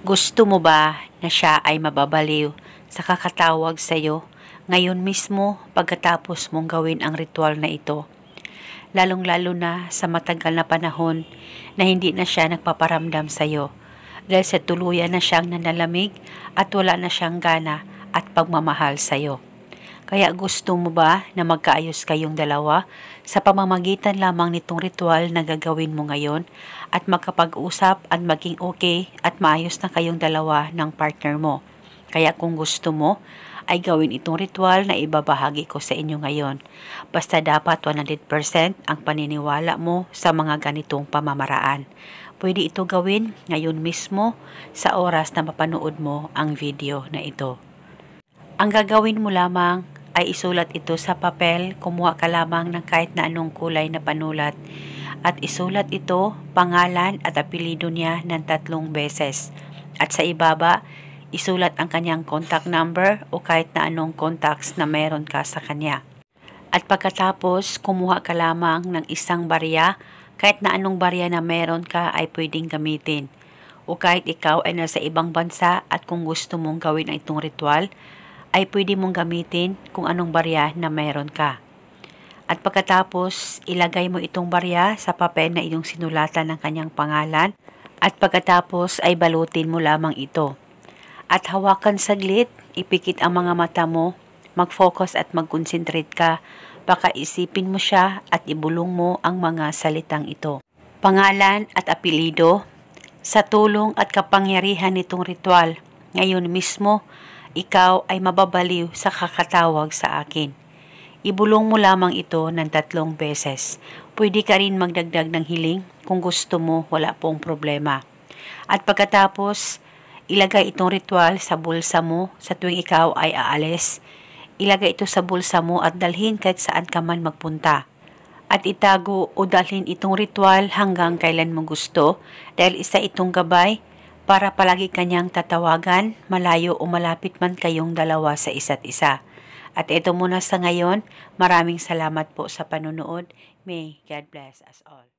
Gusto mo ba na siya ay mababaliw sa kakatawag sa iyo ngayon mismo pagkatapos mong gawin ang ritual na ito? Lalong-lalo na sa matagal na panahon na hindi na siya nagpaparamdam sa iyo dahil sa tuluyan na siyang nanalamig at wala na siyang gana at pagmamahal sa iyo. Kaya gusto mo ba na magkaayos kayong dalawa sa pamamagitan lamang nitong ritual na gagawin mo ngayon at magkapag-usap at maging okay at maayos na kayong dalawa ng partner mo? Kaya kung gusto mo, ay gawin itong ritual na ibabahagi ko sa inyo ngayon. Basta dapat 100% ang paniniwala mo sa mga ganitong pamamaraan. Pwede ito gawin ngayon mismo sa oras na mapanood mo ang video na ito. Ang gagawin mo lamang ay isulat ito sa papel, kumuha ka lamang ng kahit na anong kulay na panulat at isulat ito, pangalan at apelyido niya ng 3 beses. At sa ibaba, isulat ang kanyang contact number o kahit na anong contacts na meron ka sa kanya. At pagkatapos, kumuha ka lamang ng isang barya, kahit na anong barya na meron ka ay pwedeng gamitin. O kahit ikaw ay nasa ibang bansa at kung gusto mong gawin ang itong ritual, ay pwede mong gamitin kung anong barya na meron ka. At pagkatapos, ilagay mo itong barya sa papel na iyong sinulatan ng kanyang pangalan at pagkatapos ay balutin mo lamang ito. At hawakan saglit, ipikit ang mga mata mo, mag-focus at mag-concentrate ka, baka isipin mo siya at ibulong mo ang mga salitang ito. Pangalan at apelyido, sa tulong at kapangyarihan nitong ritual, ngayon mismo, ikaw ay mababaliw sa kakatawag sa akin. Ibulong mo lamang ito ng 3 beses. Pwede ka rin magdagdag ng hiling kung gusto mo, wala pong problema. At pagkatapos, ilagay itong ritual sa bulsa mo sa tuwing ikaw ay aalis. Ilagay ito sa bulsa mo at dalhin kahit saan ka man magpunta. At itago o dalhin itong ritual hanggang kailan mo gusto dahil isa itong gabay para palagi kanyang tatawagan, malayo o malapit man kayong dalawa sa isa't isa. At ito muna sa ngayon, maraming salamat po sa panunood. May God bless us all.